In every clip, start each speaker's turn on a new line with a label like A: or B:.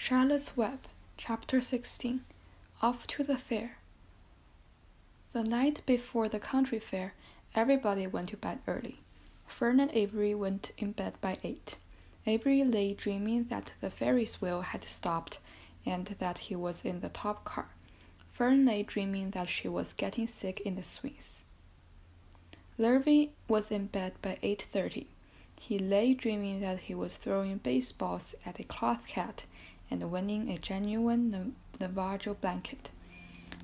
A: Charlotte's Web, Chapter 16. Off to the Fair. The night before the country fair, everybody went to bed early. Fern and Avery went in bed by 8. Avery lay dreaming that the Ferris wheel had stopped and that he was in the top car. Fern lay dreaming that she was getting sick in the swings. Lurvy was in bed by 8:30. He lay dreaming that he was throwing baseballs at a cloth cat and winning a genuine Navajo blanket.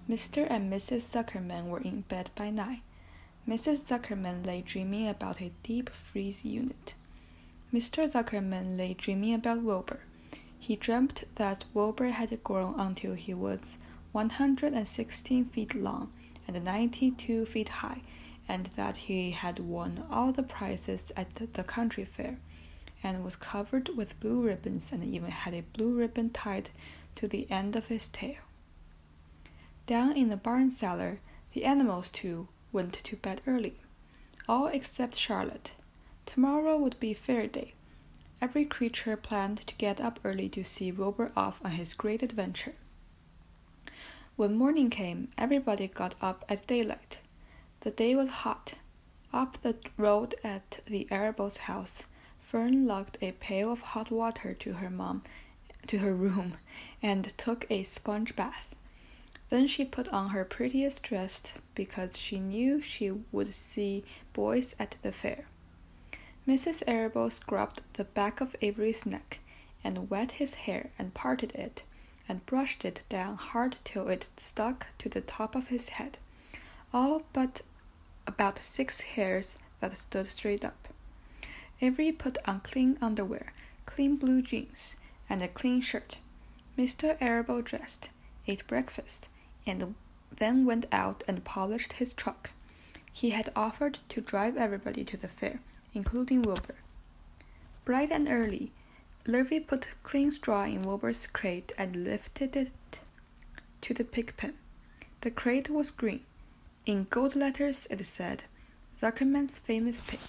A: Mr. and Mrs. Zuckerman were in bed by 9. Mrs. Zuckerman lay dreaming about a deep freeze unit. Mr. Zuckerman lay dreaming about Wilbur. He dreamt that Wilbur had grown until he was 116 feet long and 92 feet high, and that he had won all the prizes at the country fair, and was covered with blue ribbons and even had a blue ribbon tied to the end of his tail. Down in the barn cellar, the animals too went to bed early, all except Charlotte. Tomorrow would be fair day. Every creature planned to get up early to see Wilbur off on his great adventure. When morning came, everybody got up at daylight. The day was hot. Up the road at the Arabel's house, Fern lugged a pail of hot water to her room and took a sponge bath. Then she put on her prettiest dress because she knew she would see boys at the fair. Mrs. Arabel scrubbed the back of Avery's neck and wet his hair and parted it and brushed it down hard till it stuck to the top of his head, all but about 6 hairs that stood straight up. Avery put on clean underwear, clean blue jeans, and a clean shirt. Mr. Arabel dressed, ate breakfast, and then went out and polished his truck. He had offered to drive everybody to the fair, including Wilbur. Bright and early, Lurvy put clean straw in Wilbur's crate and lifted it to the pig pen. The crate was green. In gold letters it said, "Zuckerman's famous pig."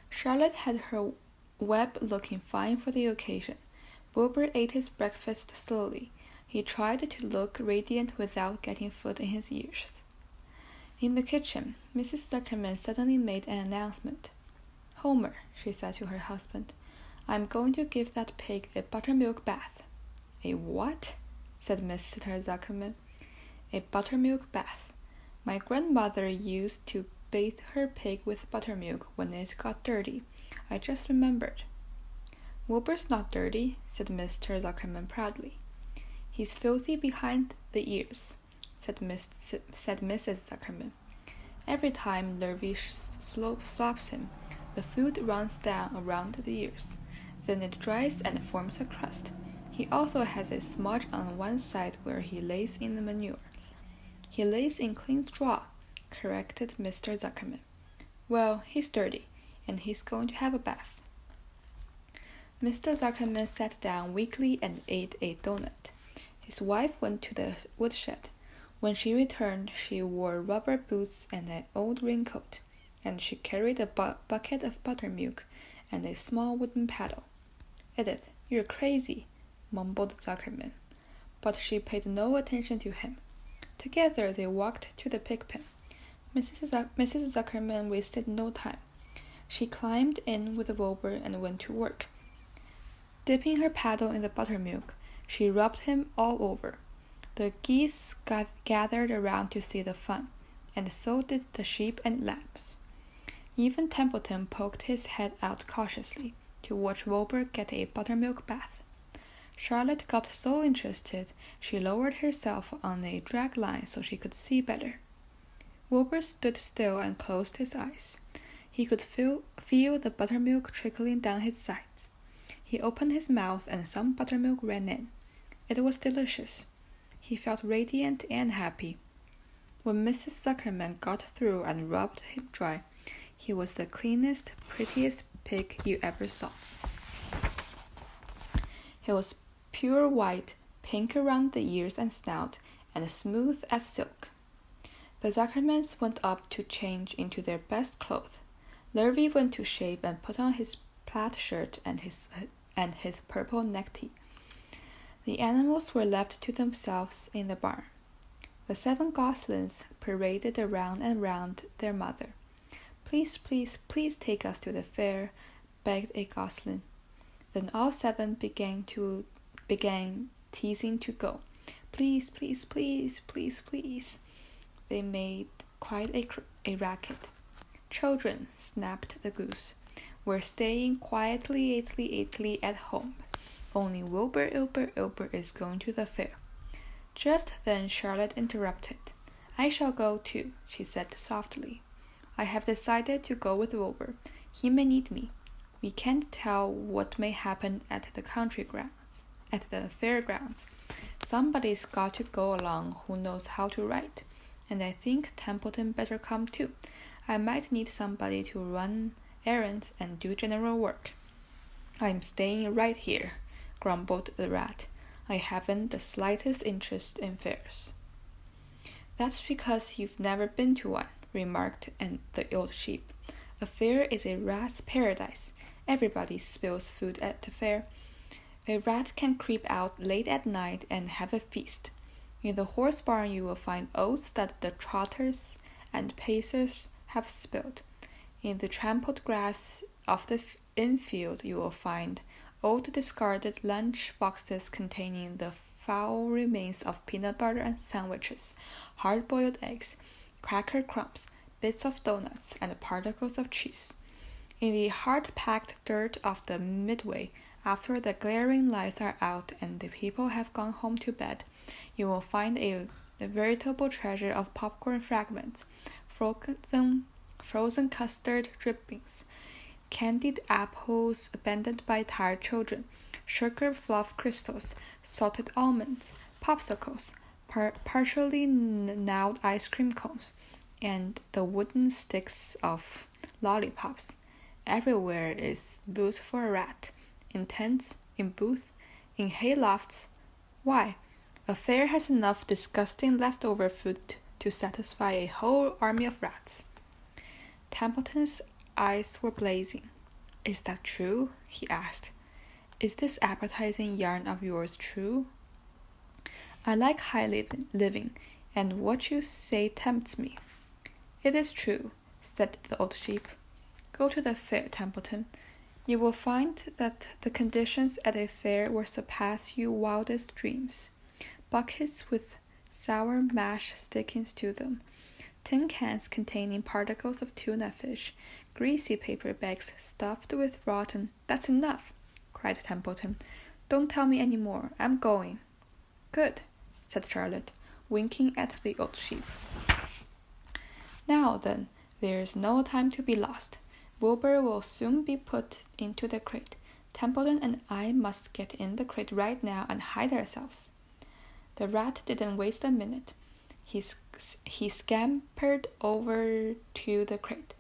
A: Charlotte had her web looking fine for the occasion. Wilbur ate his breakfast slowly. He tried to look radiant without getting food in his ears. In the kitchen, Mrs. Zuckerman suddenly made an announcement. "Homer," she said to her husband, "I'm going to give that pig a buttermilk bath." "A what?" said Mr. Zuckerman. "A buttermilk bath. My grandmother used to bathe her pig with buttermilk when it got dirty. I just remembered." "Wilbur's not dirty," said Mr. Zuckerman proudly. "He's filthy behind the ears," said Mrs. Zuckerman. "Every time Lurvy slaps him, the food runs down around the ears. Then it dries and forms a crust. He also has a smudge on one side where he lays in the manure." "He lays in clean straw," corrected Mr. Zuckerman. "Well, he's dirty, and he's going to have a bath." Mr. Zuckerman sat down weakly and ate a donut. His wife went to the woodshed. When she returned, she wore rubber boots and an old raincoat, and she carried a bucket of buttermilk and a small wooden paddle. "Edith, you're crazy," mumbled Zuckerman, but she paid no attention to him. Together they walked to the pig pen. Mrs. Zuckerman wasted no time. She climbed in with Wilbur and went to work. Dipping her paddle in the buttermilk, she rubbed him all over. The geese gathered around to see the fun, and so did the sheep and lambs. Even Templeton poked his head out cautiously to watch Wilbur get a buttermilk bath. Charlotte got so interested she lowered herself on a drag line so she could see better. Wilbur stood still and closed his eyes. He could feel the buttermilk trickling down his sides. He opened his mouth and some buttermilk ran in. It was delicious. He felt radiant and happy. When Mrs. Zuckerman got through and rubbed him dry, he was the cleanest, prettiest pig you ever saw. He was pure white, pink around the ears and snout, and smooth as silk. The Zuckermans went up to change into their best clothes. Lurvy went to shave and put on his plaid shirt and and his purple necktie. The animals were left to themselves in the barn. The 7 goslings paraded around and round their mother. Please, please, please take us to the fair, begged a gosling. Then all 7 began teasing to go. Please, please, please, please, please. They made quite a racket. Children, snapped the goose, we're staying quietly at home. Only Wilbur is going to the fair. Just then Charlotte interrupted. I shall go too, she said softly. I have decided to go with Wilbur. He may need me. We can't tell what may happen at the fairgrounds. Somebody's got to go along who knows how to ride, and I think Templeton better come too. I might need somebody to run errands and do general work. I'm staying right here, grumbled the rat. I haven't the slightest interest in fairs. That's because you've never been to one, remarked the old sheep. A fair is a rat's paradise. Everybody spills food at the fair. A rat can creep out late at night and have a feast. In the horse barn you will find oats that the trotters and pacers have spilled. In the trampled grass of the infield you will find old discarded lunch boxes containing the foul remains of peanut butter and sandwiches, hard-boiled eggs, cracker crumbs, bits of doughnuts, and particles of cheese. In the hard-packed dirt of the midway, after the glaring lights are out and the people have gone home to bed, you will find a veritable treasure of popcorn fragments, frozen custard drippings, candied apples abandoned by tired children, sugar fluff crystals, salted almonds, popsicles, partially gnawed ice cream cones, and the wooden sticks of lollipops. Everywhere is loot for a rat, in tents, in booths, in haylofts. Why, a fair has enough disgusting leftover food to satisfy a whole army of rats. Templeton's eyes were blazing. Is that true? He asked. Is this appetizing yarn of yours true? I like high living, and what you say tempts me. It is true, said the old sheep. Go to the fair, Templeton. You will find that the conditions at a fair will surpass your wildest dreams. Buckets with sour mash sticking to them, tin cans containing particles of tuna fish, greasy paper bags stuffed with rotten— That's enough, cried Templeton. Don't tell me any more. I'm going. Good, said Charlotte, winking at the old sheep. Now then, there's no time to be lost. Wilbur will soon be put into the crate. Templeton and I must get in the crate right now and hide ourselves. The rat didn't waste a minute. He scampered over to the crate,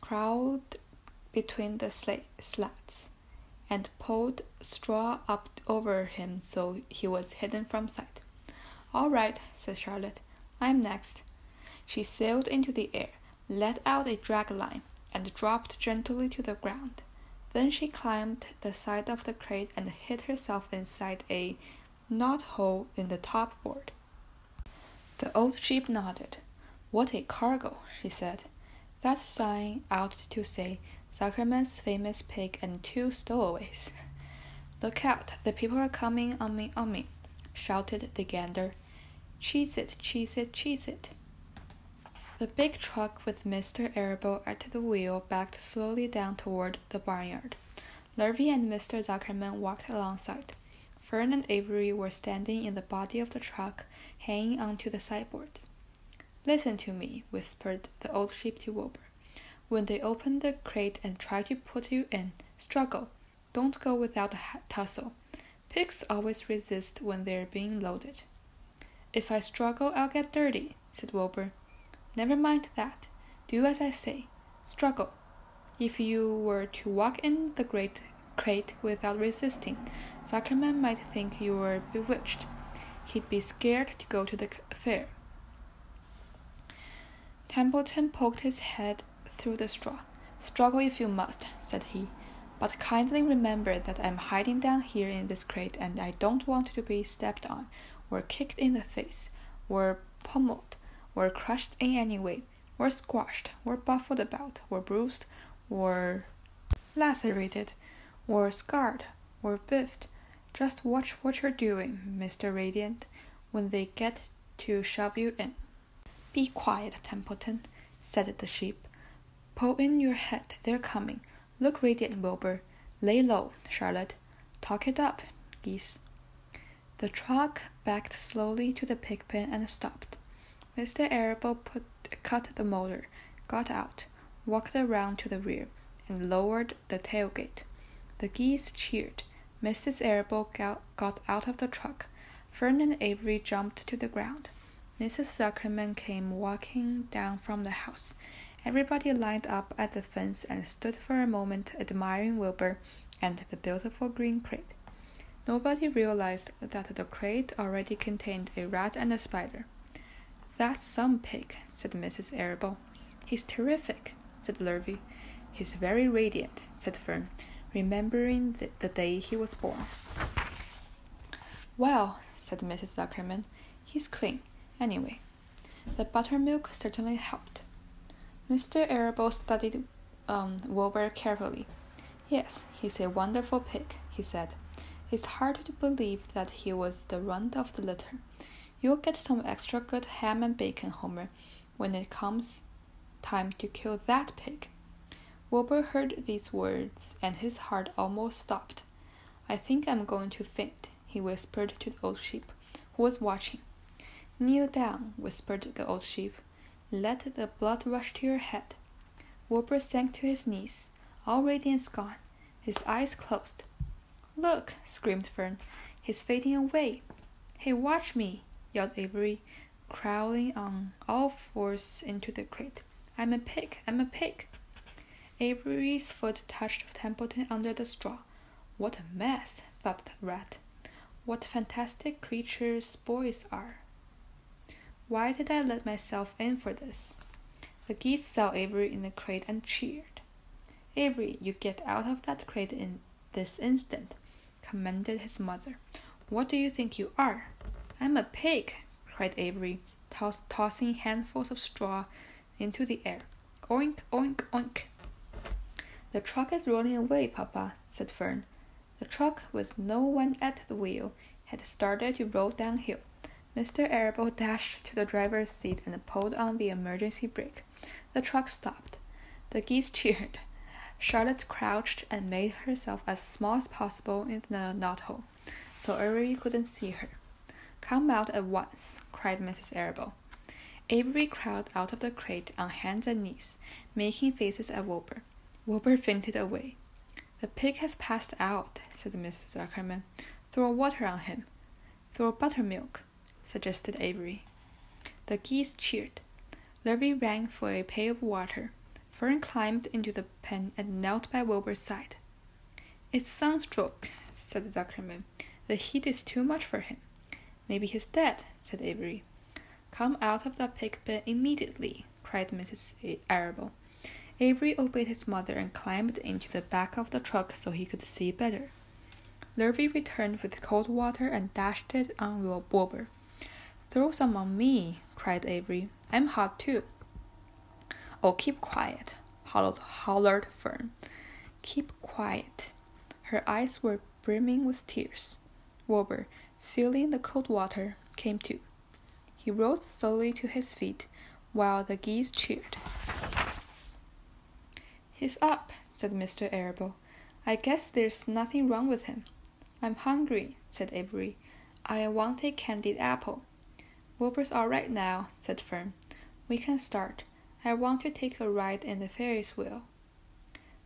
A: crawled between the slats, and pulled straw up over him so he was hidden from sight. All right, said Charlotte. I'm next. She sailed into the air, let out a drag line, and dropped gently to the ground. Then she climbed the side of the crate and hid herself inside a knot-hole in the top board. The old sheep nodded. What a cargo, she said. That sign out to say, Zuckerman's famous pig and 2 stowaways. Look out, the people are coming on me, shouted the gander. Cheese it, cheese it, cheese it. The big truck with Mr. Arable at the wheel backed slowly down toward the barnyard. Lurvy and Mr. Zuckerman walked alongside. Fern and Avery were standing in the body of the truck, hanging onto the sideboards. Listen to me, whispered the old sheep to Wilbur. When they open the crate and try to put you in, struggle. Don't go without a tussle. Pigs always resist when they're being loaded. If I struggle, I'll get dirty, said Wilbur. Never mind that. Do as I say. Struggle. If you were to walk in the great crate without resisting, Zuckerman might think you were bewitched. He'd be scared to go to the fair. Templeton poked his head through the straw. Struggle if you must, said he. But kindly remember that I'm hiding down here in this crate and I don't want to be stepped on, or kicked in the face, or pummeled, or crushed in any way, or squashed, or buffeted about, or bruised, or lacerated, or scarred, or biffed. Just watch what you're doing, Mr. Radiant, when they get to shove you in. Be quiet, Templeton, said the sheep. Pull in your head, they're coming. Look radiant, Wilbur. Lay low, Charlotte. Talk it up, Geese. The truck backed slowly to the pig pen and stopped. Mr. Arable cut the motor, got out, walked around to the rear, and lowered the tailgate. The geese cheered. Mrs. Arable got out of the truck. Fern and Avery jumped to the ground. Mrs. Zuckerman came walking down from the house. Everybody lined up at the fence and stood for a moment admiring Wilbur and the beautiful green crate. Nobody realized that the crate already contained a rat and a spider. That's some pig, said Mrs. Arable. He's terrific, said Lurvy. He's very radiant, said Fern, remembering the day he was born. Well, said Mrs. Zuckerman, he's clean, anyway. The buttermilk certainly helped. Mr. Arable studied Wilbur carefully. Yes, he's a wonderful pig, he said. It's hard to believe that he was the runt of the litter. You'll get some extra good ham and bacon, Homer, when it comes time to kill that pig. Wilbur heard these words, and his heart almost stopped. I think I'm going to faint, he whispered to the old sheep, who was watching. Kneel down, whispered the old sheep. Let the blood rush to your head. Wilbur sank to his knees, all radiance gone, his eyes closed. Look, screamed Fern, he's fading away. Hey, watch me, yelled Avery, crawling on all fours into the crate. I'm a pig, I'm a pig. Avery's foot touched Templeton under the straw. What a mess, thought the rat. What fantastic creatures boys are. Why did I let myself in for this? The geese saw Avery in the crate and cheered. Avery, you get out of that crate in this instant, commanded his mother. What do you think you are? I'm a pig, cried Avery, tossing handfuls of straw into the air. Oink, oink, oink. The truck is rolling away, Papa, said Fern. The truck, with no one at the wheel, had started to roll downhill. Mr. Arable dashed to the driver's seat and pulled on the emergency brake. The truck stopped. The geese cheered. Charlotte crouched and made herself as small as possible in the knothole, so Avery couldn't see her. Come out at once, cried Mrs. Arable. Avery crawled out of the crate on hands and knees, making faces at Wilbur. Wilbur fainted away. The pig has passed out, said Mrs. Zuckerman. Throw water on him. Throw buttermilk, suggested Avery. The geese cheered. Lurvy rang for a pail of water. Fern climbed into the pen and knelt by Wilbur's side. It's sunstroke, said Zuckerman. The heat is too much for him. Maybe he's dead, said Avery. Come out of the pig pen immediately, cried Mrs. Arable. Avery obeyed his mother and climbed into the back of the truck so he could see better. Lurvy returned with cold water and dashed it on Wilbur. Throw some on me, cried Avery. I'm hot too. Oh, keep quiet, hollered Fern. Keep quiet. Her eyes were brimming with tears. Wilbur, feeling the cold water, came to. He rose slowly to his feet, while the geese cheered. He's up, said Mr. Arable. I guess there's nothing wrong with him. I'm hungry, said Avery. I want a candied apple. Wilbur's all right now, said Fern. We can start. I want to take a ride in the Ferris wheel.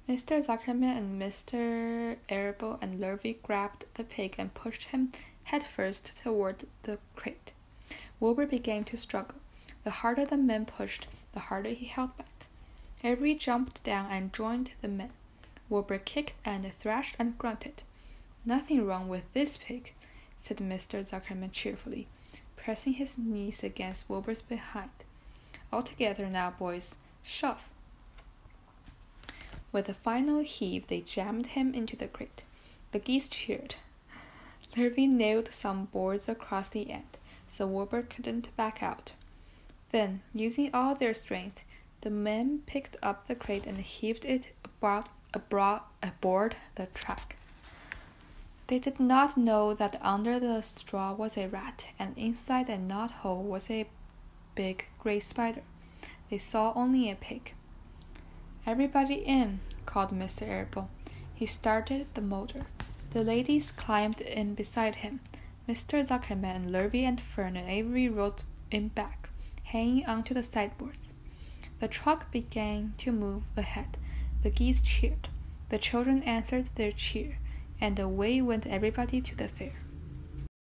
A: Mr. Zuckerman and Mr. Arable and Lurvy grabbed the pig and pushed him headfirst toward the crate. Wilbur began to struggle. The harder the men pushed, the harder he held back. Avery jumped down and joined the men. Wilbur kicked and thrashed and grunted. Nothing wrong with this pig, said Mr. Zuckerman cheerfully, pressing his knees against Wilbur's behind. All together now, boys. Shove. With a final heave, they jammed him into the crate. The geese cheered. Lurvy nailed some boards across the end, so Wilbur couldn't back out. Then, using all their strength, the men picked up the crate and heaved it aboard the track. They did not know that under the straw was a rat, and inside a knothole was a big gray spider. They saw only a pig. "Everybody in," called Mr. Arable. He started the motor. The ladies climbed in beside him. Mr. Zuckerman and Lurvy and Fern and Avery rode in back, hanging onto the sideboards. The truck began to move ahead. The geese cheered. The children answered their cheer, and away went everybody to the fair.